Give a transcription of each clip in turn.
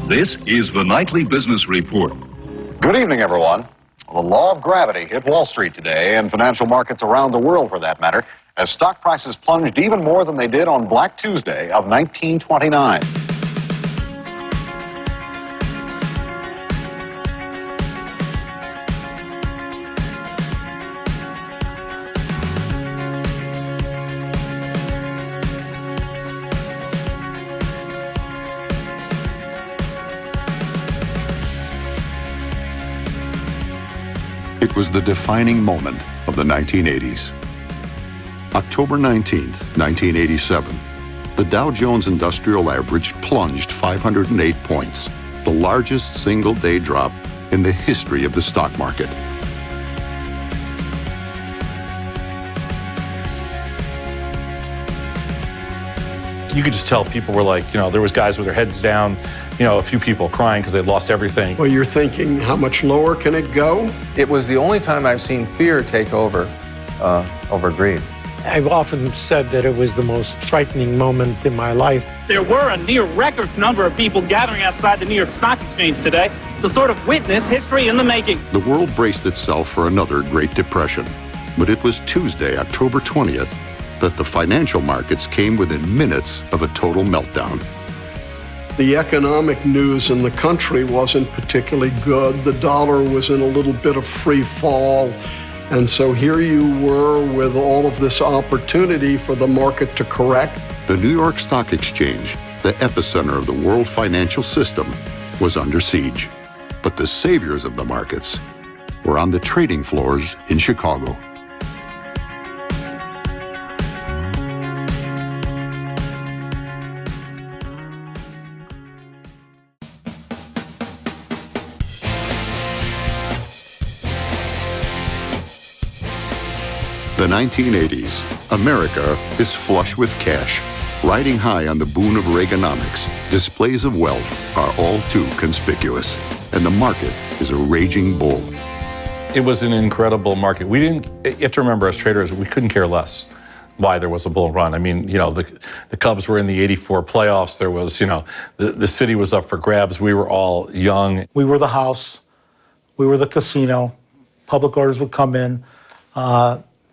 This is the Nightly Business Report. Good evening, everyone. The law of gravity hit Wall Street today and financial markets around the world, for that matter, as stock prices plunged even more than they did on Black Tuesday of 1929. It was the defining moment of the 1980s. October 19th, 1987, the Dow Jones Industrial Average plunged 508 points, the largest single-day drop in the history of the stock market. You could just tell people were like, there was guys with their heads down, a few people crying because they'd lost everything. Well, you're thinking, how much lower can it go? It was the only time I've seen fear take over greed. I've often said that it was the most frightening moment in my life. There were a near record number of people gathering outside the New York Stock Exchange today to sort of witness history in the making. The world braced itself for another Great Depression, but it was Tuesday, October 20th, that the financial markets came within minutes of a total meltdown. The economic news in the country wasn't particularly good. The dollar was in a little bit of free fall. And so here you were with all of this opportunity for the market to correct. The New York Stock Exchange, the epicenter of the world financial system, was under siege. But the saviors of the markets were on the trading floors in Chicago. The 1980s, America is flush with cash. Riding high on the boon of Reaganomics, displays of wealth are all too conspicuous, and the market is a raging bull. It was an incredible market. You have to remember, as traders, we couldn't care less why there was a bull run. I mean, the Cubs were in the '84 playoffs. There was, the city was up for grabs. We were all young. We were the house. We were the casino. Public orders would come in.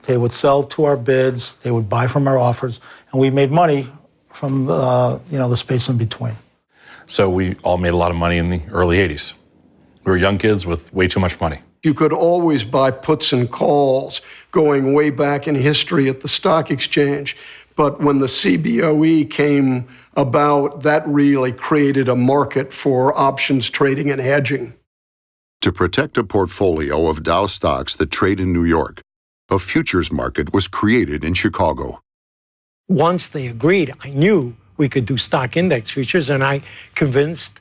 They would sell to our bids, they would buy from our offers, and we made money from the space in between. So we all made a lot of money in the early 80s. We were young kids with way too much money. You could always buy puts and calls going way back in history at the stock exchange. But when the CBOE came about, that really created a market for options trading and hedging. To protect a portfolio of Dow stocks that trade in New York, a futures market was created in Chicago. Once they agreed, I knew we could do stock index futures, and I convinced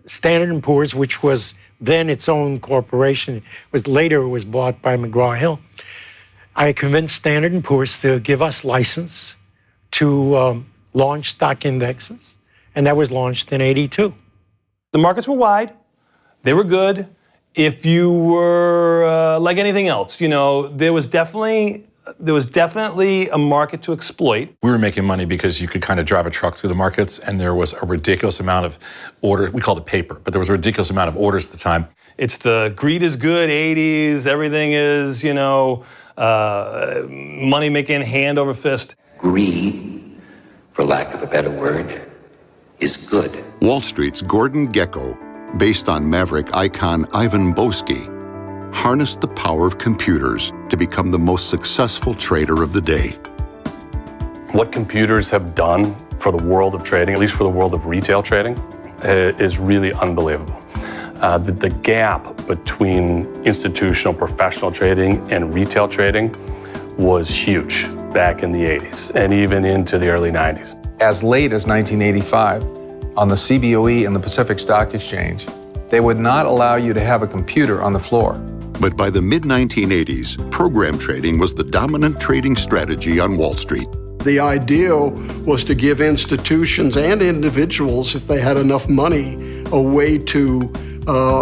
Standard & Poor's, which was then its own corporation, later it was bought by McGraw-Hill. I convinced Standard & Poor's to give us license to launch stock indexes, and that was launched in '82. The markets were wide, they were good. If you were like anything else, there was definitely a market to exploit. We were making money because you could kind of drive a truck through the markets, and there was a ridiculous amount of orders. We called it paper, but there was a ridiculous amount of orders at the time. It's the greed is good 80s. Everything is, money making hand over fist. Greed, for lack of a better word, is good. Wall Street's Gordon Gekko, based on Maverick icon Ivan Boesky, harnessed the power of computers to become the most successful trader of the day. What computers have done for the world of trading, at least for the world of retail trading, is really unbelievable. The gap between institutional professional trading and retail trading was huge back in the 80s and even into the early 90s. As late as 1985, on the CBOE and the Pacific Stock Exchange, they would not allow you to have a computer on the floor. But by the mid-1980s, program trading was the dominant trading strategy on Wall Street. The idea was to give institutions and individuals, if they had enough money, a way to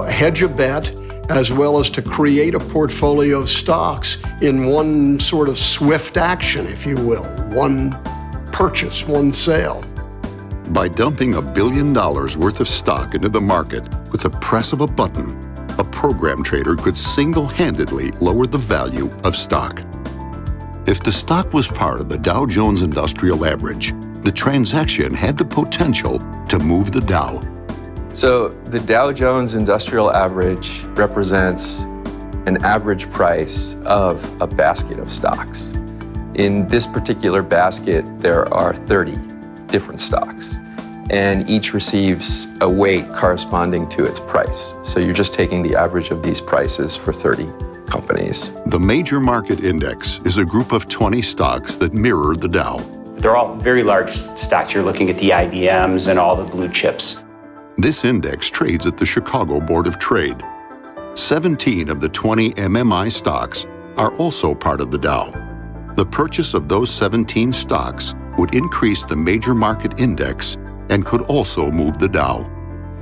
hedge a bet, as well as to create a portfolio of stocks in one sort of swift action, if you will, one purchase, one sale. By dumping $1 billion worth of stock into the market with the press of a button, a program trader could single-handedly lower the value of stock. If the stock was part of the Dow Jones Industrial Average, the transaction had the potential to move the Dow. So the Dow Jones Industrial Average represents an average price of a basket of stocks. In this particular basket, there are 30 different stocks, and each receives a weight corresponding to its price. So you're just taking the average of these prices for 30 companies. The Major Market Index is a group of 20 stocks that mirror the Dow. They're all very large stocks. You're looking at the IBMs and all the blue chips. This index trades at the Chicago Board of Trade. 17 of the 20 MMI stocks are also part of the Dow. The purchase of those 17 stocks would increase the Major Market Index and could also move the Dow.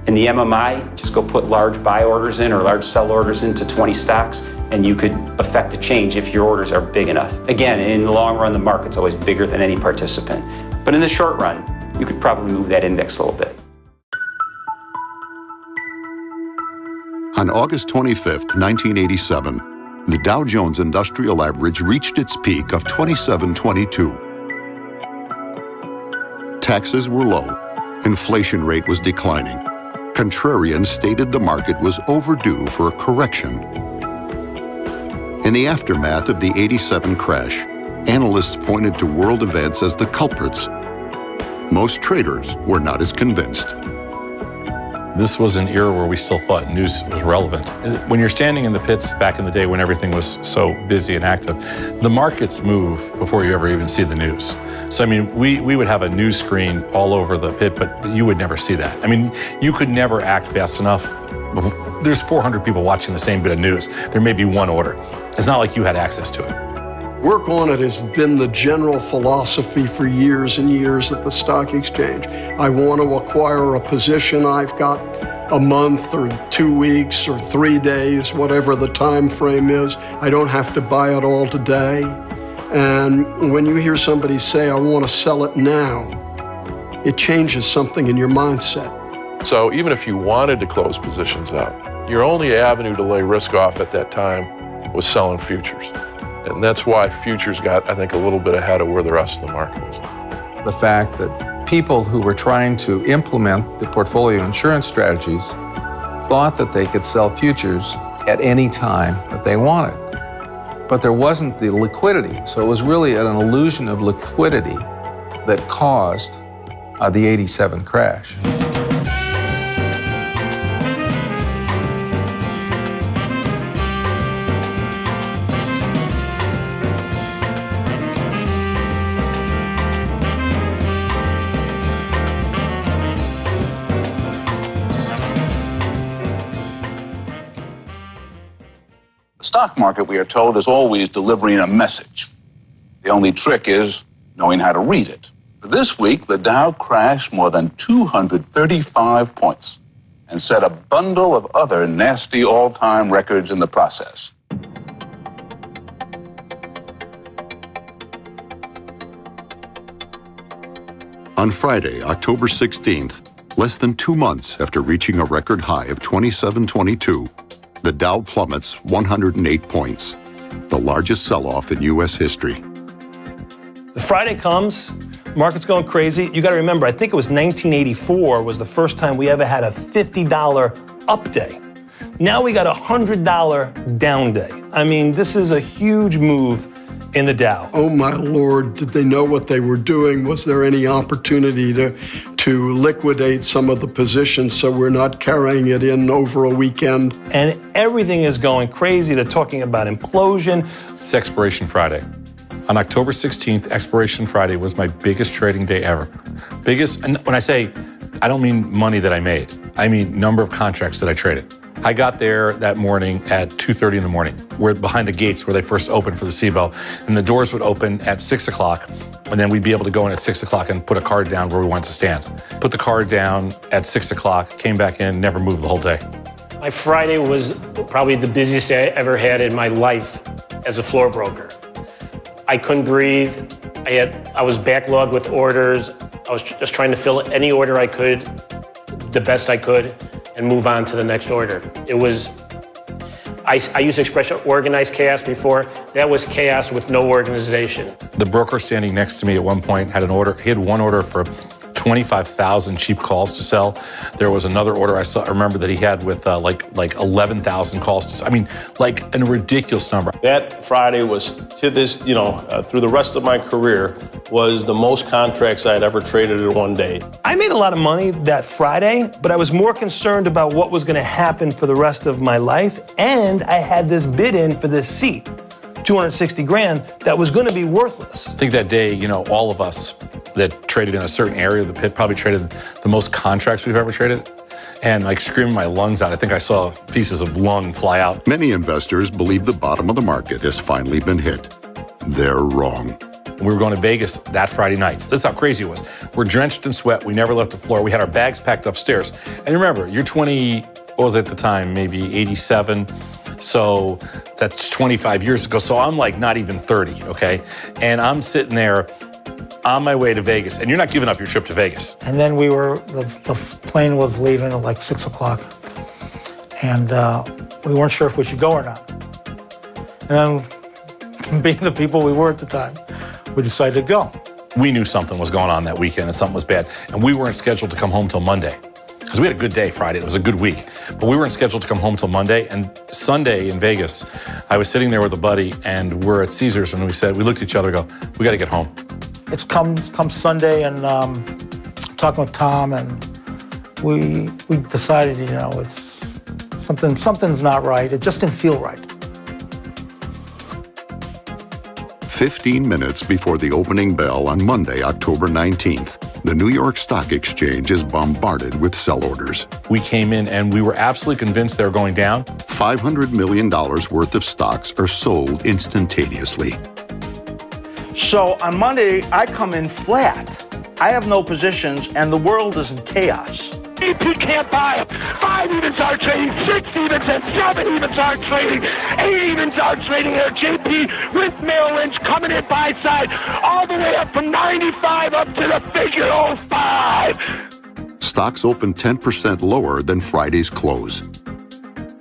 In the MMI, just go put large buy orders in or large sell orders into 20 stocks, and you could affect a change if your orders are big enough. Again, in the long run, the market's always bigger than any participant. But in the short run, you could probably move that index a little bit. On August 25, 1987, the Dow Jones Industrial Average reached its peak of 2722. Taxes were low, inflation rate was declining. Contrarians stated the market was overdue for a correction. In the aftermath of the '87 crash, analysts pointed to world events as the culprits. Most traders were not as convinced. This was an era where we still thought news was relevant. When you're standing in the pits back in the day when everything was so busy and active, the markets move before you ever even see the news. So, I mean, we would have a news screen all over the pit, but you would never see that. I mean, you could never act fast enough. There's 400 people watching the same bit of news. There may be one order. It's not like you had access to it. Work on it has been the general philosophy for years and years at the stock exchange. I want to acquire a position. I've got a month or 2 weeks or 3 days, whatever the time frame is. I don't have to buy it all today. And when you hear somebody say, I want to sell it now, it changes something in your mindset. So even if you wanted to close positions out, your only avenue to lay risk off at that time was selling futures. And that's why futures got, I think, a little bit ahead of where the rest of the market was. The fact that people who were trying to implement the portfolio insurance strategies thought that they could sell futures at any time that they wanted. But there wasn't the liquidity. So it was really an illusion of liquidity that caused the '87 crash. The stock market, we are told, is always delivering a message. The only trick is knowing how to read it. This week, the Dow crashed more than 235 points and set a bundle of other nasty all-time records in the process. On Friday, October 16th, less than 2 months after reaching a record high of 2722, the Dow plummets 108 points, the largest sell-off in U.S. history. The Friday comes, market's going crazy. You got to remember, I think it was 1984 was the first time we ever had a $50 up day. Now we got a $100 down day. I mean, this is a huge move in the Dow. Oh my Lord, did they know what they were doing? Was there any opportunity to liquidate some of the positions so we're not carrying it in over a weekend? And everything is going crazy. They're talking about implosion. It's Expiration Friday. On October 16th, Expiration Friday was my biggest trading day ever. Biggest, and when I say, I don't mean money that I made. I mean number of contracts that I traded. I got there that morning at 2:30 in the morning. We're behind the gates where they first opened for the CBOE, and the doors would open at 6 o'clock, and then we'd be able to go in at 6 o'clock and put a card down where we wanted to stand. Put the card down at 6 o'clock, came back in, never moved the whole day. My Friday was probably the busiest day I ever had in my life as a floor broker. I couldn't breathe. I was backlogged with orders. I was just trying to fill any order I could, the best I could, and move on to the next order. It was, I used the expression organized chaos before. That was chaos with no organization. The broker standing next to me at one point had an order. He had one order for 25,000 cheap calls to sell. There was another order I remember that he had with like 11,000 calls to sell. I mean, like a ridiculous number. That Friday was, to this, through the rest of my career, was the most contracts I had ever traded in one day. I made a lot of money that Friday, but I was more concerned about what was going to happen for the rest of my life. And I had this bid in for this seat, 260 grand, that was going to be worthless. I think that day, all of us that traded in a certain area of the pit probably traded the most contracts we've ever traded. And like screaming my lungs out, I think I saw pieces of lung fly out. Many investors believe the bottom of the market has finally been hit. They're wrong. We were going to Vegas that Friday night. This is how crazy it was. We're drenched in sweat. We never left the floor. We had our bags packed upstairs. And remember, you're 20, what was it at the time? Maybe 87. So that's 25 years ago. So I'm like not even 30, okay? And I'm sitting there on my way to Vegas, and you're not giving up your trip to Vegas. And then the plane was leaving at like 6 o'clock. And we weren't sure if we should go or not. And then, being the people we were at the time, we decided to go. We knew something was going on that weekend and something was bad. And we weren't scheduled to come home till Monday. Because we had a good day Friday, it was a good week. But we weren't scheduled to come home till Monday. And Sunday in Vegas, I was sitting there with a buddy, and we're at Caesars, and we looked at each other and go, we gotta get home. It's come Sunday, and talking with Tom, and we decided, it's something's not right. It just didn't feel right. 15 minutes before the opening bell on Monday, October 19th, the New York Stock Exchange is bombarded with sell orders. We came in and we were absolutely convinced they were going down. $500 million worth of stocks are sold instantaneously. So on Monday, I come in flat. I have no positions, and the world is in chaos. EP can't buy them. 5 evens are trading, 6 evens, and 7 evens are trading. 8 evens are trading here. JP with Merrill Lynch coming in buy side, all the way up from 95 up to the figure 05. Stocks opened 10% lower than Friday's close.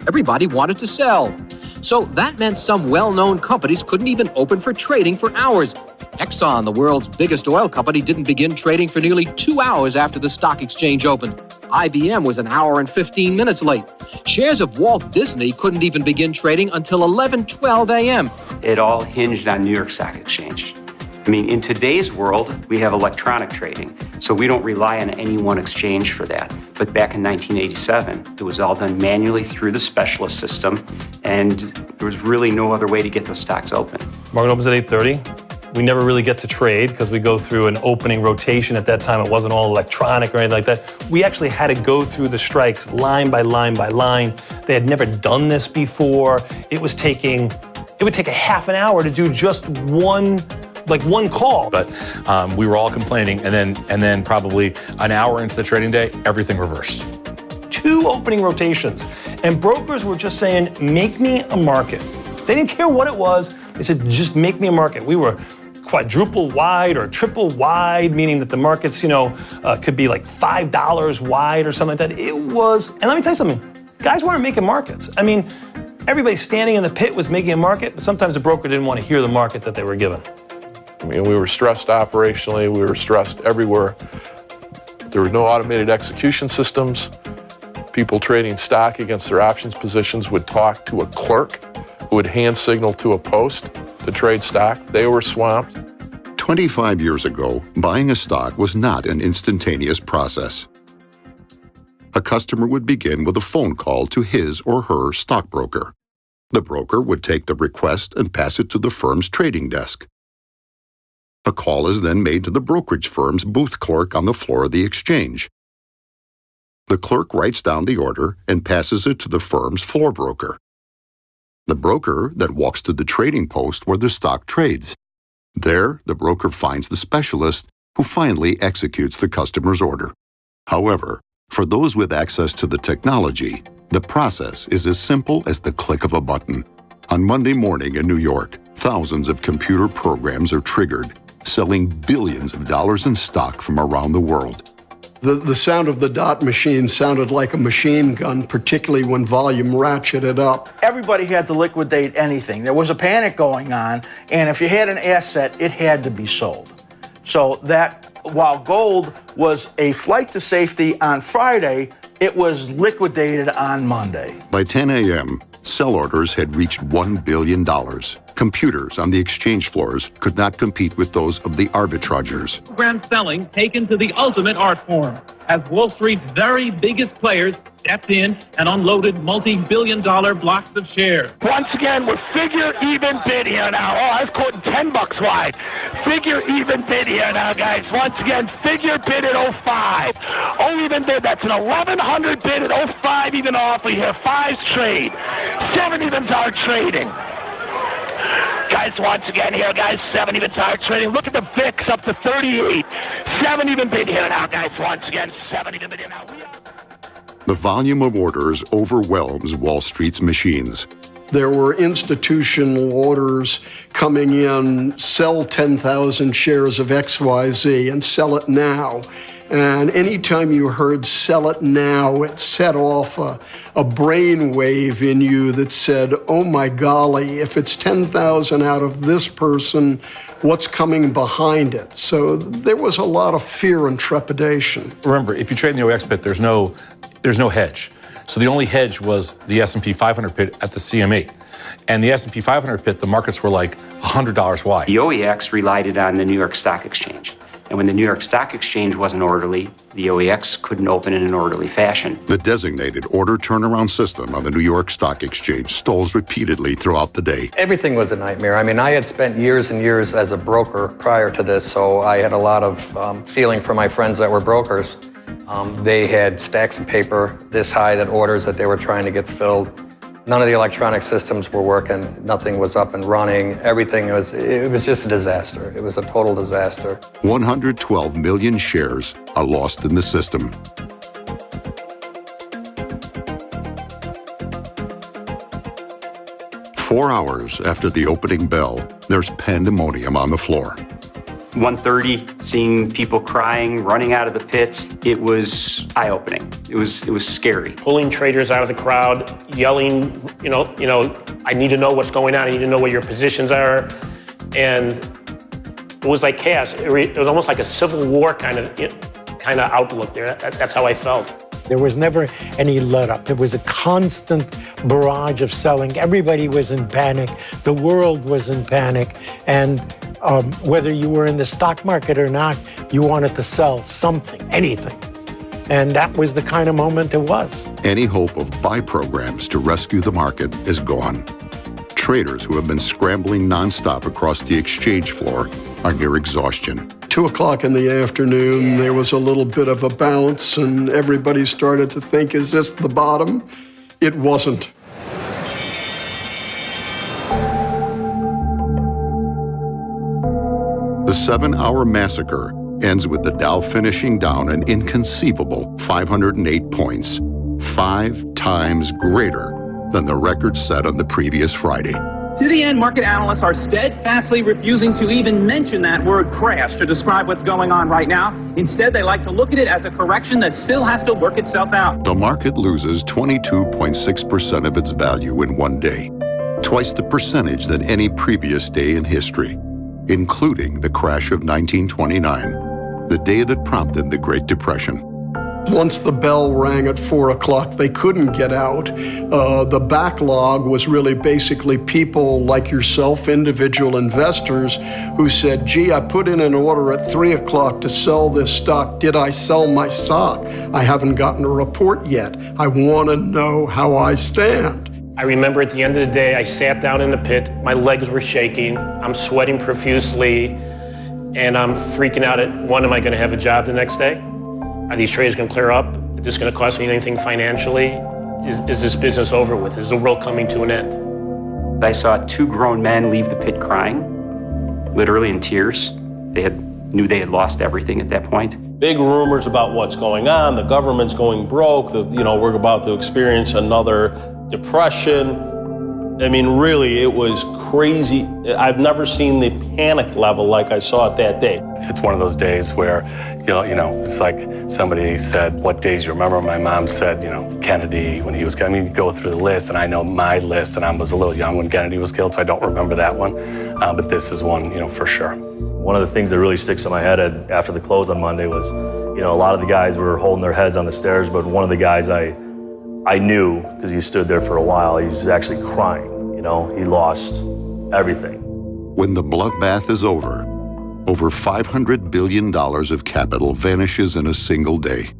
Everybody wanted to sell. So that meant some well-known companies couldn't even open for trading for hours. Exxon, the world's biggest oil company, didn't begin trading for nearly 2 hours after the stock exchange opened. IBM was an hour and 15 minutes late. Shares of Walt Disney couldn't even begin trading until 11:12 a.m. It all hinged on New York Stock Exchange. I mean, in today's world, we have electronic trading, so we don't rely on any one exchange for that. But back in 1987, it was all done manually through the specialist system, and there was really no other way to get those stocks open. Market opens at 8:30. We never really get to trade because we go through an opening rotation. At that time, it wasn't all electronic or anything like that. We actually had to go through the strikes line by line by line. They had never done this before. It would take a half an hour to do just one call. But we were all complaining, and then probably an hour into the trading day, everything reversed. 2 opening rotations, and brokers were just saying, make me a market. They didn't care what it was. They said, just make me a market. We were quadruple wide or triple wide, meaning that the markets, could be like $5 wide or something like that. It was, and let me tell you something, guys weren't making markets. I mean, everybody standing in the pit was making a market, but sometimes the broker didn't want to hear the market that they were given. I mean, we were stressed operationally, we were stressed everywhere. There were no automated execution systems. People trading stock against their options positions would talk to a clerk who would hand signal to a post to trade stock. They were swamped. 25 years ago, buying a stock was not an instantaneous process. A customer would begin with a phone call to his or her stockbroker. The broker would take the request and pass it to the firm's trading desk. A call is then made to the brokerage firm's booth clerk on the floor of the exchange. The clerk writes down the order and passes it to the firm's floor broker. The broker then walks to the trading post where the stock trades. There, the broker finds the specialist who finally executes the customer's order. However, for those with access to the technology, the process is as simple as the click of a button. On Monday morning in New York, thousands of computer programs are triggered, selling billions of dollars in stock from around the world. The sound of the dot machine sounded like a machine gun, particularly when volume ratcheted up. Everybody had to liquidate anything. There was a panic going on, and if you had an asset, it had to be sold. So that, while gold was a flight to safety on Friday, it was liquidated on Monday. By 10 a.m., sell orders had reached $1 billion. Computers on the exchange floors could not compete with those of the arbitrageurs. Grand selling taken to the ultimate art form as Wall Street's very biggest players stepped in and unloaded multi-billion-dollar blocks of shares. Once again, we're figure even bid here now. Oh, I was quoting $10 wide. Figure even bid here now, guys. Once again, figure bid at 05. Oh, even bid. That's an 1100 bid at 05 even offer here. 5's trade. 7 evens are trading. Guys, once again here, guys, 7 even are trading. Look at the VIX up to 38. 7 even bid here now, guys. Once again, 7 even bid here now. The volume of orders overwhelms Wall Street's machines. There were institutional orders coming in, sell 10,000 shares of XYZ and sell it now. And anytime you heard sell it now, it set off a brain wave in you that said, oh my golly, if it's 10,000 out of this person, what's coming behind it? So there was a lot of fear and trepidation. Remember, if you trade in the OEX pit, there's no hedge. So the only hedge was the S&P 500 pit at the CME. And the S&P 500 pit, the markets were like $100 wide. The OEX relied on the New York Stock Exchange. And when the New York Stock Exchange wasn't orderly, the OEX couldn't open in an orderly fashion. The designated order turnaround system on the New York Stock Exchange stalls repeatedly throughout the day. Everything was a nightmare. I mean, I had spent years and years as a broker prior to this, so I had a lot of feeling for my friends that were brokers. They had stacks of paper this high, that orders that they were trying to get filled. None of the electronic systems were working. Nothing was up and running. Everything it was just a disaster. It was a total disaster. 112 million shares are lost in the system. Four hours after the opening bell, there's pandemonium on the floor. 1:30, seeing people crying, running out of the pits, it was eye-opening. It was scary. Pulling traders out of the crowd, yelling, you know, I need to know what's going on. I need to know where your positions are. And it was like chaos. It was almost like a civil war kind of outlook there. That's how I felt. There was never any let-up. It was a constant barrage of selling. Everybody was in panic. The world was in panic. And whether you were in the stock market or not, you wanted to sell something, anything. And that was the kind of moment it was. Any hope of buy programs to rescue the market is gone. Traders who have been scrambling nonstop across the exchange floor are near exhaustion. 2 o'clock in the afternoon, there was a little bit of a bounce, and everybody started to think, is this the bottom? It wasn't. The 7-hour massacre ends with the Dow finishing down an inconceivable 508 points, 5 times greater than the record set on the previous Friday. To the end, market analysts are steadfastly refusing to even mention that word crash to describe what's going on right now. Instead, they like to look at it as a correction that still has to work itself out. The market loses 22.6% of its value in one day, twice the percentage than any previous day in history, including the crash of 1929, the day that prompted the Great Depression. Once the bell rang at 4 o'clock, they couldn't get out. The backlog was really basically people like yourself, individual investors, who said, gee, I put in an order at 3 o'clock to sell this stock. Did I sell my stock? I haven't gotten a report yet. I want to know how I stand. I remember at the end of the day, I sat down in the pit, my legs were shaking, I'm sweating profusely, and I'm freaking out at, one, am I going to have a job the next day? Are these trades going to clear up? Is this going to cost me anything financially? Is this business over with? Is the world coming to an end? I saw 2 grown men leave the pit crying, literally in tears. They knew they had lost everything at that point. Big rumors about what's going on. The government's going broke. We're about to experience another depression. I mean, really, it was crazy. I've never seen the panic level like I saw it that day. It's one of those days where, it's like somebody said, what days you remember? My mom said, Kennedy, when he was, you go through the list, and I know my list, and I was a little young when Kennedy was killed, so I don't remember that one. But this is one, for sure. One of the things that really sticks in my head after the close on Monday was, a lot of the guys were holding their heads on the stairs, but one of the guys I knew, because he stood there for a while, he was actually crying. He lost everything. When the bloodbath is over $500 billion of capital vanishes in a single day.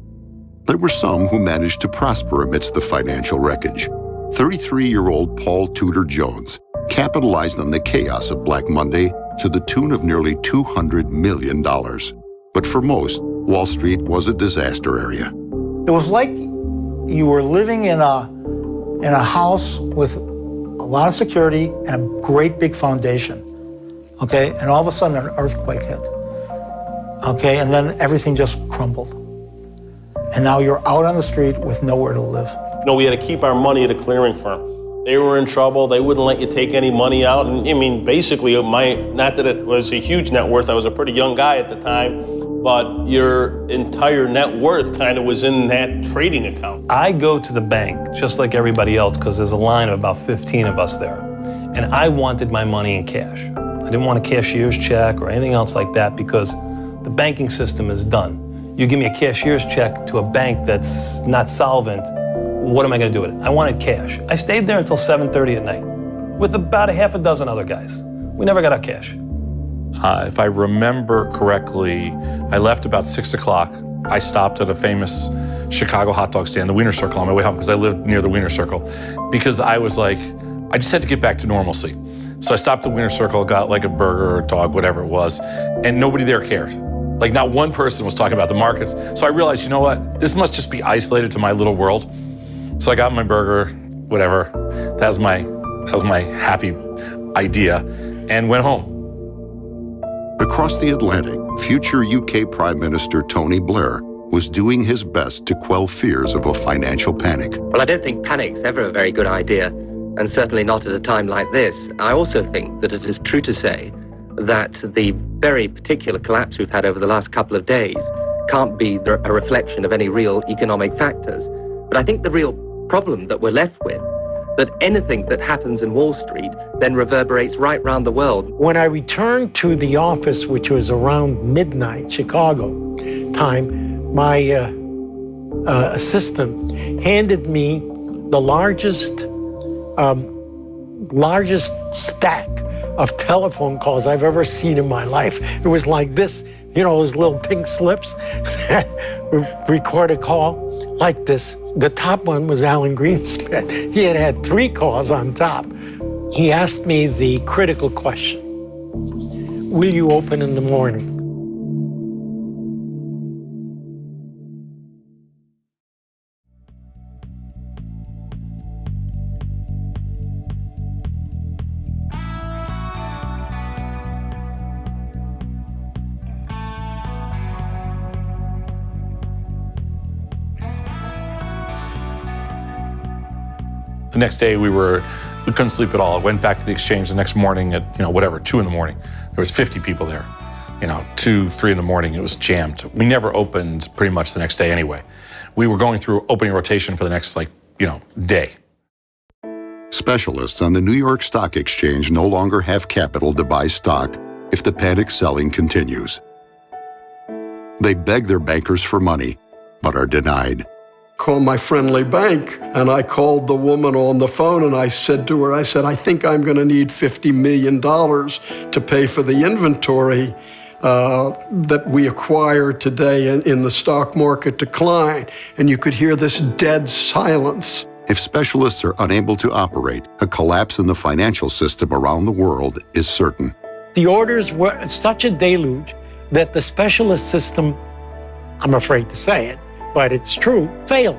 There were some who managed to prosper amidst the financial wreckage. 33-year-old Paul Tudor Jones capitalized on the chaos of Black Monday to the tune of nearly $200 million. But for most, Wall Street was a disaster area. It was like you were living in a house with a lot of security and a great big foundation, okay? And all of a sudden an earthquake hit, okay? And then everything just crumbled. And now you're out on the street with nowhere to live. We had to keep our money at a clearing firm. They were in trouble. They wouldn't let you take any money out. And basically, not that it was a huge net worth. I was a pretty young guy at the time, but your entire net worth kind of was in that trading account. I go to the bank just like everybody else because there's a line of about 15 of us there. And I wanted my money in cash. I didn't want a cashier's check or anything else like that because the banking system is done. You give me a cashier's check to a bank that's not solvent, what am I going to do with it? I wanted cash. I stayed there until 7:30 at night with about a half a dozen other guys. We never got our cash. If I remember correctly, I left about 6 o'clock. I stopped at a famous Chicago hot dog stand, the Wiener Circle, on my way home because I lived near the Wiener Circle. Because I was like, I just had to get back to normalcy. So I stopped at the Wiener Circle, got like a burger or a dog, whatever it was, and nobody there cared. Like not one person was talking about the markets. So I realized, you know what? This must just be isolated to my little world. So I got my burger, whatever. That was my happy idea, and went home. Across the Atlantic, future UK Prime Minister Tony Blair was doing his best to quell fears of a financial panic. Well, I don't think panic's ever a very good idea, and certainly not at a time like this. I also think that it is true to say that the very particular collapse we've had over the last couple of days can't be a reflection of any real economic factors. But I think the real problem that we're left with, that anything that happens in Wall Street then reverberates right around the world. When I returned to the office, which was around midnight Chicago time, my assistant handed me the largest stack of telephone calls I've ever seen in my life. It was like this, those little pink slips that record a call like this. The top one was Alan Greenspan. He had 3 calls on top. He asked me the critical question, will you open in the morning? The next day we couldn't sleep at all. I went back to the exchange the next morning at, 2 in the morning. There was 50 people there. 2, 3 in the morning, it was jammed. We never opened pretty much the next day anyway. We were going through opening rotation for the next day. Specialists on the New York Stock Exchange no longer have capital to buy stock if the panic selling continues. They beg their bankers for money, but are denied. Call my friendly bank, and I called the woman on the phone, and I said to her, I think I'm going to need $50 million to pay for the inventory that we acquired today in the stock market decline. And you could hear this dead silence. If specialists are unable to operate, a collapse in the financial system around the world is certain. The orders were such a deluge that the specialist system, I'm afraid to say it, but it's true, failed.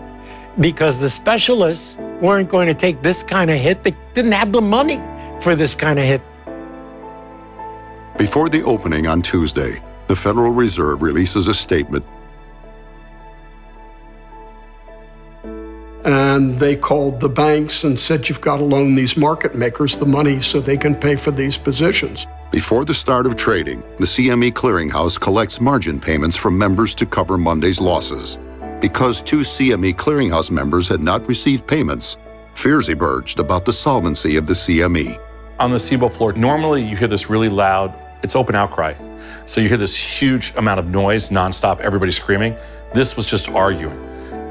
Because the specialists weren't going to take this kind of hit. They didn't have the money for this kind of hit. Before the opening on Tuesday, the Federal Reserve releases a statement. and they called the banks and said, you've got to loan these market makers the money so they can pay for these positions. Before the start of trading, the CME Clearinghouse collects margin payments from members to cover Monday's losses. Because 2 CME Clearinghouse members had not received payments, fears emerged about the solvency of the CME. On the CBOE floor, normally you hear this really loud, it's open outcry. So you hear this huge amount of noise nonstop, everybody screaming. This was just arguing.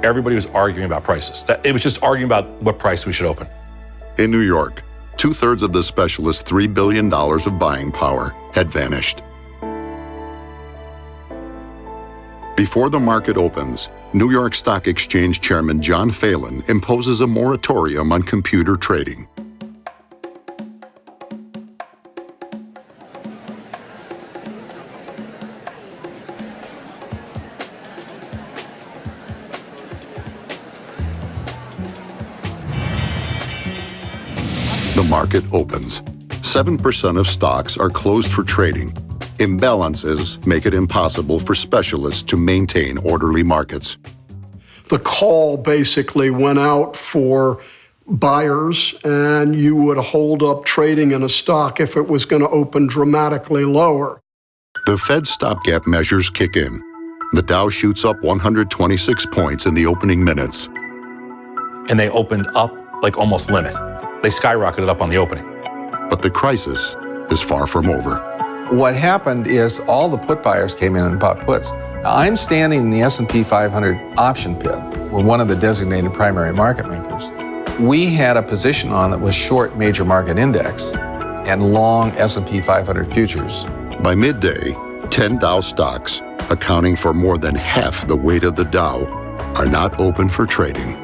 Everybody was arguing about prices. It was just arguing about what price we should open. In New York, 2/3 of the specialists' $3 billion of buying power had vanished. Before the market opens, New York Stock Exchange Chairman John Phelan imposes a moratorium on computer trading. The market opens. 7% of stocks are closed for trading. Imbalances make it impossible for specialists to maintain orderly markets. The call basically went out for buyers, and you would hold up trading in a stock if it was going to open dramatically lower. The Fed stopgap measures kick in. The Dow shoots up 126 points in the opening minutes. And they opened up like almost limit. They skyrocketed up on the opening. But the crisis is far from over. What happened is all the put buyers came in and bought puts. Now, I'm standing in the S&P 500 option pit. We're one of the designated primary market makers. We had a position on that was short major market index and long S&P 500 futures. By midday, 10 Dow stocks, accounting for more than half the weight of the Dow, are not open for trading.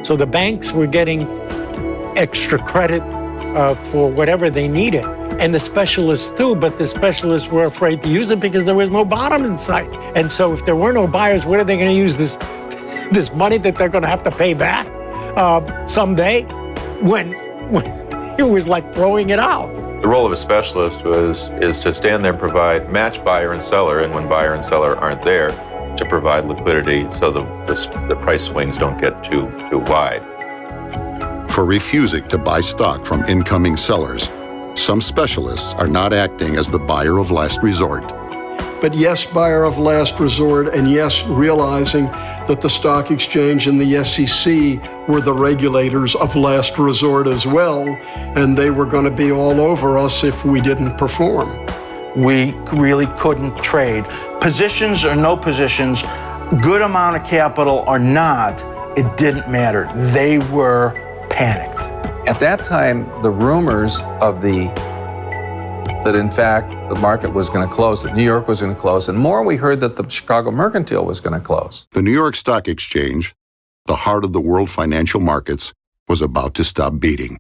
So the banks were getting extra credit for whatever they needed. And the specialists too, but the specialists were afraid to use it because there was no bottom in sight. And so if there were no buyers, what are they going to use this money that they're going to have to pay back someday when it was like throwing it out? The role of a specialist is to stand there and provide match buyer and seller, and when buyer and seller aren't there, to provide liquidity so the price swings don't get too wide. For refusing to buy stock from incoming sellers, some specialists are not acting as the buyer of last resort. But yes, buyer of last resort, and yes, realizing that the stock exchange and the SEC were the regulators of last resort as well, and they were going to be all over us if we didn't perform. We really couldn't trade. Positions or no positions, good amount of capital or not, it didn't matter. They were panicked. At that time, the rumors of that in fact the market was going to close, that New York was going to close, and more we heard that the Chicago Mercantile was going to close. The New York Stock Exchange, the heart of the world financial markets, was about to stop beating.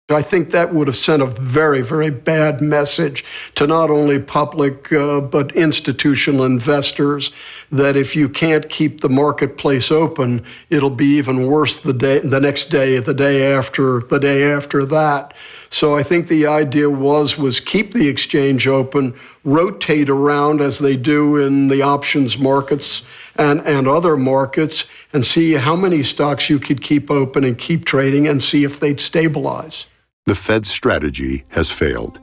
I think that would have sent a very, very bad message to not only public but institutional investors that if you can't keep the marketplace open, it'll be even worse the next day, the day after that. So I think the idea was keep the exchange open, rotate around as they do in the options markets and other markets, and see how many stocks you could keep open and keep trading and see if they'd stabilize. The Fed's strategy has failed.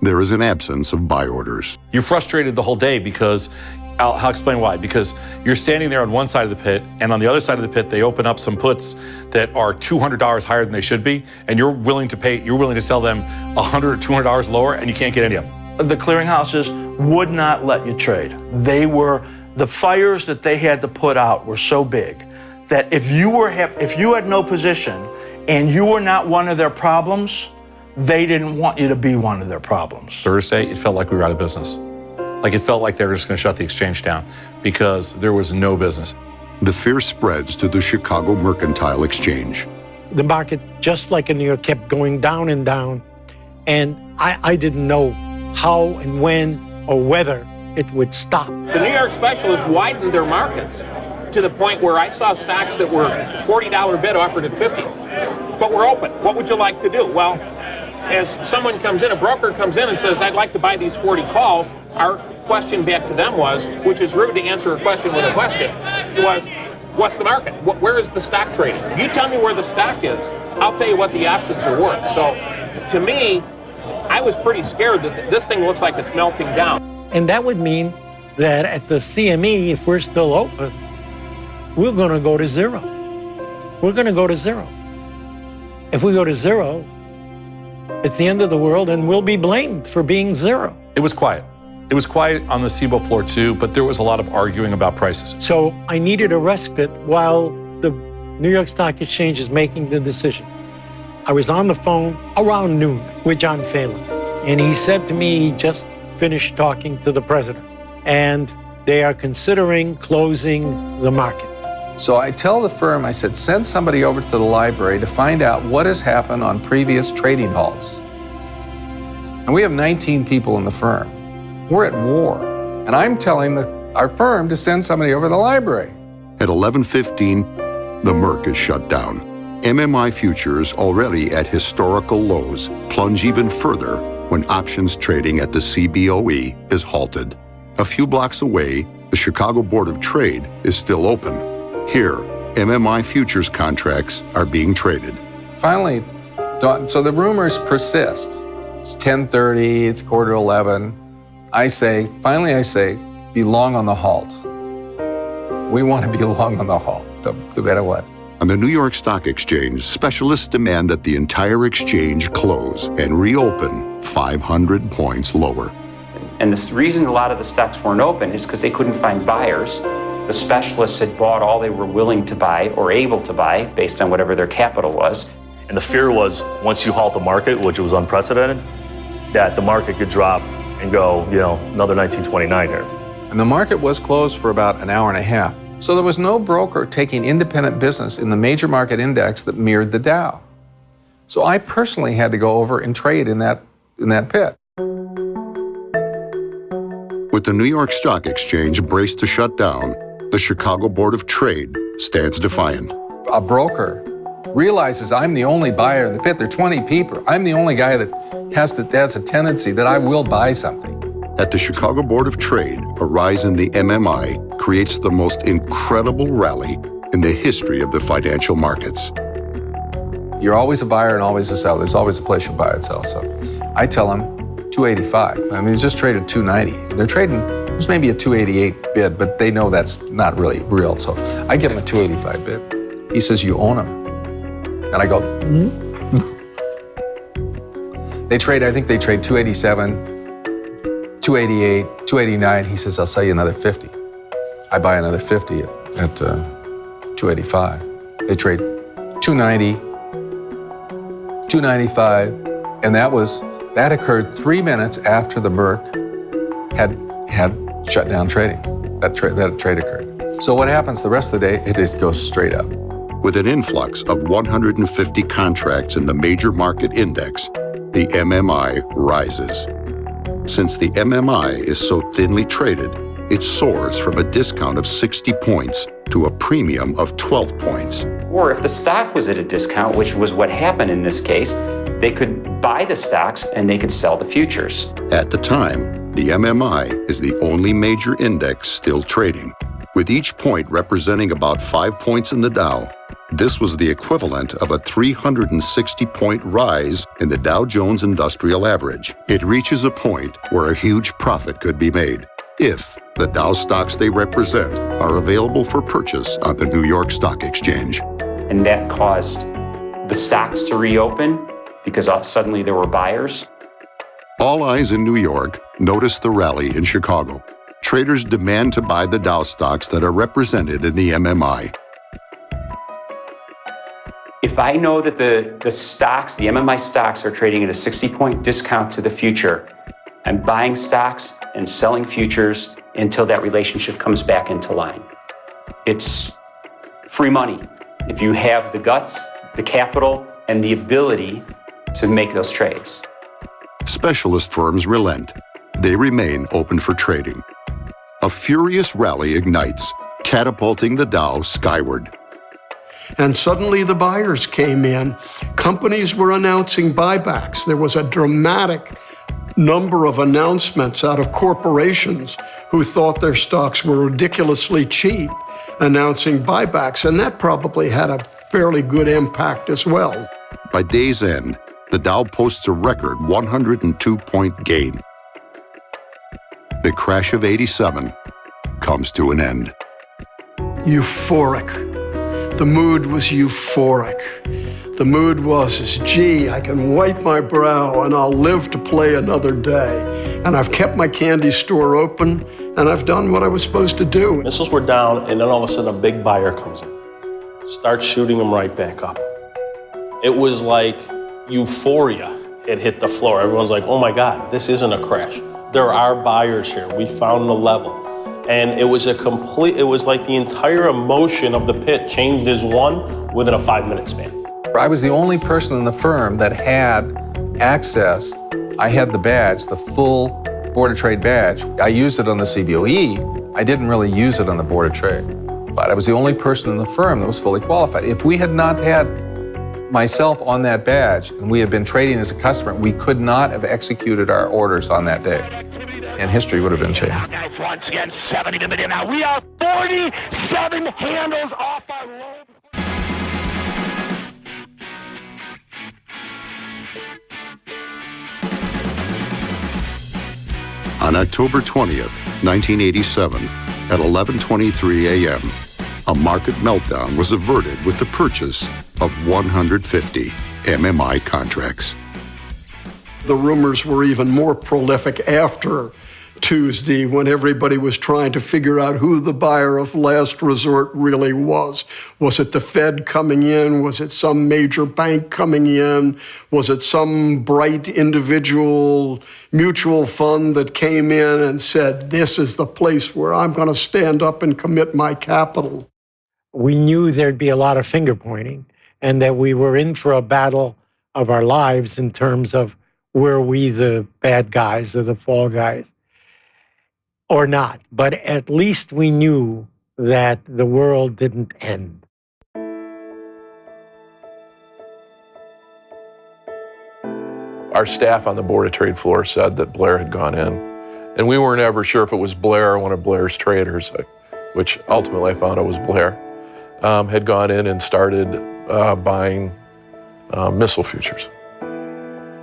There is an absence of buy orders. You're frustrated the whole day because, I'll explain why. Because you're standing there on one side of the pit, and on the other side of the pit, they open up some puts that are $200 higher than they should be, and you're willing to sell them $100 or $200 lower, and you can't get any of them. The clearinghouses would not let you trade. The fires that they had to put out were so big that if you had no position and you were not one of their problems, they didn't want you to be one of their problems. Thursday, it felt like we were out of business. Like it felt like they were just going to shut the exchange down because there was no business. The fear spreads to the Chicago Mercantile Exchange. The market, just like in New York, kept going down and down. And I didn't know how and when or whether it would stop. The New York specialists widened their markets to the point where I saw stocks that were $40 bid offered at $50. But we're open. What would you like to do? Well, as someone comes in, a broker comes in and says, I'd like to buy these 40 calls, our question back to them was, which is rude to answer a question with a question, was, what's the market? Where is the stock trading? You tell me where the stock is, I'll tell you what the options are worth. So to me, I was pretty scared that this thing looks like it's melting down. And that would mean that at the CME, if we're still open, we're going to go to zero. We're going to go to zero. If we go to zero, it's the end of the world, and we'll be blamed for being zero. It was quiet. It was quiet on the CBOE floor too, but there was a lot of arguing about prices. So I needed a respite while the New York Stock Exchange is making the decision. I was on the phone around noon with John Phelan, and he said to me he just finished talking to the president, and they are considering closing the market. So I tell the firm, I said, send somebody over to the library to find out what has happened on previous trading halts. And we have 19 people in the firm. We're at war. And I'm telling our firm to send somebody over to the library. At 11:15, the Merc is shut down. MMI futures, already at historical lows, plunge even further when options trading at the CBOE is halted. A few blocks away, the Chicago Board of Trade is still open. Here, MMI futures contracts are being traded. Finally, so the rumors persist. It's 10:30, it's 11:15. Finally I say, be long on the halt. We want to be long on the halt, no matter what. On the New York Stock Exchange, specialists demand that the entire exchange close and reopen 500 points lower. And the reason a lot of the stocks weren't open is because they couldn't find buyers. The specialists had bought all they were willing to buy or able to buy based on whatever their capital was. And the fear was, once you halt the market, which was unprecedented, that the market could drop and go, another 1929 here. And the market was closed for about an hour and a half. So there was no broker taking independent business in the major market index that mirrored the Dow. So I personally had to go over and trade in that pit. With the New York Stock Exchange braced to shut down, the Chicago Board of Trade stands defiant. A broker realizes I'm the only buyer in the pit. There are 20 people. I'm the only guy that has a tendency that I will buy something. At the Chicago Board of Trade, a rise in the MMI creates the most incredible rally in the history of the financial markets. You're always a buyer and always a seller. There's always a place you buy and sell. So I tell them 285. I mean, it's just traded 290. They're trading, there's maybe a 288 bid, but they know that's not really real. So I give him a 285 bid. He says, you own them. And I go, I think they trade 287, 288, 289. He says, I'll sell you another 50. I buy another 50 at 285. They trade 290, 295, and that occurred 3 minutes after the Merc had shut down trading. That trade occurred. So what happens the rest of the day? It just goes straight up. With an influx of 150 contracts in the major market index, the MMI rises. Since the MMI is so thinly traded, it soars from a discount of 60 points to a premium of 12 points. Or if the stock was at a discount, which was what happened in this case, they could buy the stocks and they could sell the futures. At the time, the MMI is the only major index still trading. With each point representing about 5 points in the Dow, this was the equivalent of a 360-point rise in the Dow Jones Industrial Average. It reaches a point where a huge profit could be made if the Dow stocks they represent are available for purchase on the New York Stock Exchange. And that caused the stocks to reopen because suddenly there were buyers. All eyes in New York notice the rally in Chicago. Traders demand to buy the Dow stocks that are represented in the MMI. If I know that the stocks, the MMI stocks, are trading at a 60-point discount to the future, I'm buying stocks and selling futures until that relationship comes back into line. It's free money if you have the guts, the capital, and the ability to make those trades. Specialist firms relent. They remain open for trading. A furious rally ignites, catapulting the Dow skyward. And suddenly the buyers came in. Companies were announcing buybacks. There was a dramatic number of announcements out of corporations who thought their stocks were ridiculously cheap announcing buybacks, and that probably had a fairly good impact as well. By day's end, the Dow posts a record 102-point gain. The crash of '87 comes to an end. Euphoric. The mood was euphoric. The mood was, gee, I can wipe my brow and I'll live to play another day. And I've kept my candy store open and I've done what I was supposed to do. Missiles were down, and then all of a sudden a big buyer comes in, starts shooting them right back up. It was like euphoria had hit the floor. Everyone's like, oh my God, this isn't a crash. There are buyers here. We found the level. And it was it was like the entire emotion of the pit changed as one within a 5-minute span. I was the only person in the firm that had access. I had the badge, the full Board of Trade badge. I used it on the CBOE. I didn't really use it on the Board of Trade. But I was the only person in the firm that was fully qualified. If we had not had myself on that badge and we had been trading as a customer, we could not have executed our orders on that day. And history would have been changed. Guys, once again, 70 to minute now. We are 47 handles off our low. On October 20th, 1987, at 11:23 a.m., a market meltdown was averted with the purchase of 150 MMI contracts. The rumors were even more prolific after Tuesday, when everybody was trying to figure out who the buyer of last resort really was. Was it the Fed coming in? Was it some major bank coming in? Was it some bright individual mutual fund that came in and said, this is the place where I'm going to stand up and commit my capital? We knew there'd be a lot of finger pointing and that we were in for a battle of our lives in terms of were we the bad guys or the fall guys or not. But at least we knew that the world didn't end. Our staff on the Board of Trade floor said that Blair had gone in, and we weren't ever sure if it was Blair or one of Blair's traders, which ultimately I found it was Blair, had gone in and started buying missile futures.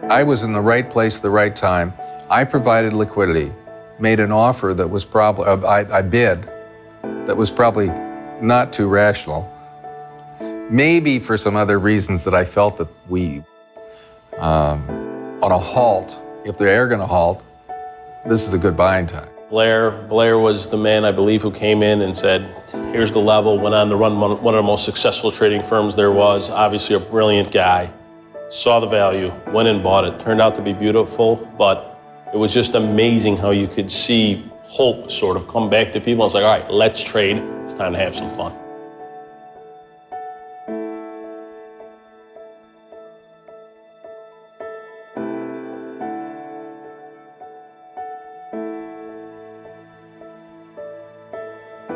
I was in the right place at the right time. I provided liquidity, made an offer that was probably, I bid, that was probably not too rational. Maybe for some other reasons that I felt that we, on a halt, if they are going to halt, this is a good buying time. Blair was the man, I believe, who came in and said, here's the level, went on to run one of the most successful trading firms there was, obviously a brilliant guy, saw the value, went and bought it. Turned out to be beautiful, but it was just amazing how you could see hope sort of come back to people. It's like, all right, let's trade. It's time to have some fun.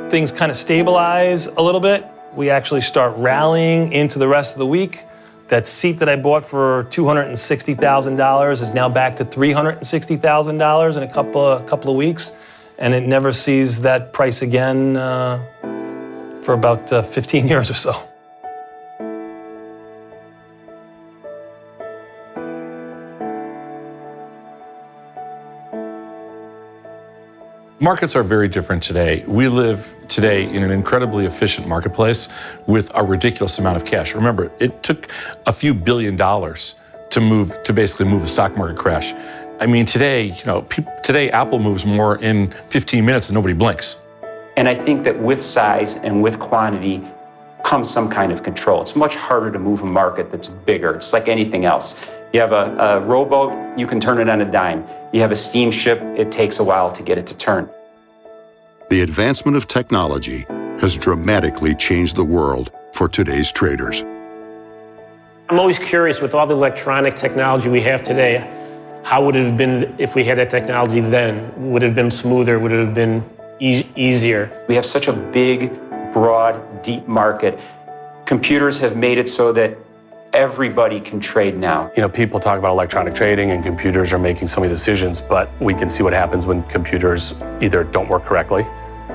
Things kind of stabilize a little bit. We actually start rallying into the rest of the week. That seat that I bought for $260,000 is now back to $360,000 in a couple of weeks, and it never sees that price again for about 15 years or so. Markets are very different today. We live today in an incredibly efficient marketplace with a ridiculous amount of cash. Remember, it took a few $1 billion to basically move the stock market crash. I mean, today, today Apple moves more in 15 minutes and nobody blinks. And I think that with size and with quantity comes some kind of control. It's much harder to move a market that's bigger. It's like anything else. You have a rowboat, you can turn it on a dime. You have a steamship, it takes a while to get it to turn. The advancement of technology has dramatically changed the world for today's traders. I'm always curious, with all the electronic technology we have today, how would it have been if we had that technology then? Would it have been smoother? Would it have been easier? We have such a big, broad, deep market. Computers have made it so that everybody can trade now. You know, people talk about electronic trading and computers are making so many decisions, but we can see what happens when computers either don't work correctly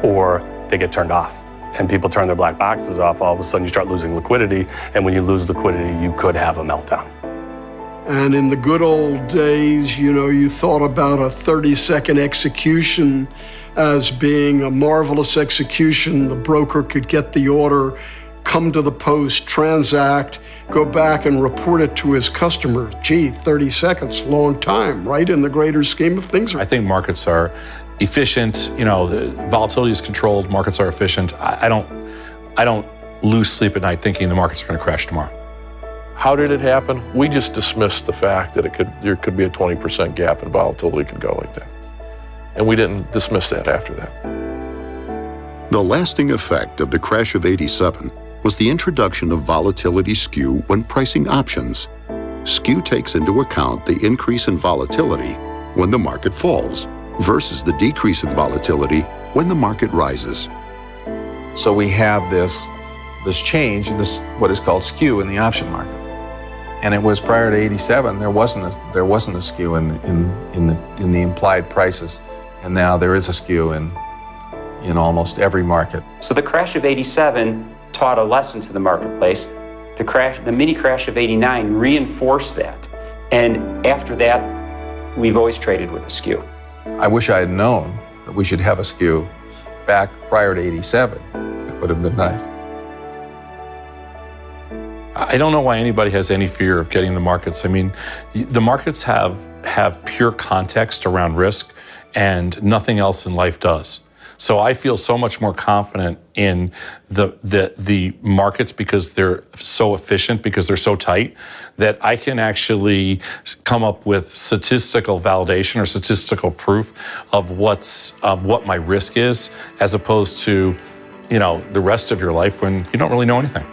or they get turned off. and people turn their black boxes off, all of a sudden you start losing liquidity. And when you lose liquidity, you could have a meltdown. And in the good old days, you thought about a 30-second execution as being a marvelous execution. The broker could get the order, come to the post, transact, go back and report it to his customer. Gee, 30 seconds, long time, right? In the greater scheme of things. I think markets are efficient. The volatility is controlled. Markets are efficient. I don't lose sleep at night thinking the markets are going to crash tomorrow. How did it happen? We just dismissed the fact that there could be a 20% gap and volatility could go like that. And we didn't dismiss that after that. The lasting effect of the crash of '87 was the introduction of volatility skew when pricing options. Skew takes into account the increase in volatility when the market falls versus the decrease in volatility when the market rises. So we have this change, this what is called skew in the option market. And it was prior to '87, there wasn't a skew in the implied prices, and now there is a skew in almost every market. So the crash of '87 taught a lesson to the marketplace. The mini crash of '89 reinforced that. And after that, we've always traded with a skew. I wish I had known that we should have a skew back prior to '87. It would have been nice. I don't know why anybody has any fear of getting the markets. I mean, the markets have pure context around risk, and nothing else in life does. So I feel so much more confident in the markets because they're so efficient, because they're so tight, that I can actually come up with statistical validation or statistical proof of what my risk is, as opposed to the rest of your life when you don't really know anything.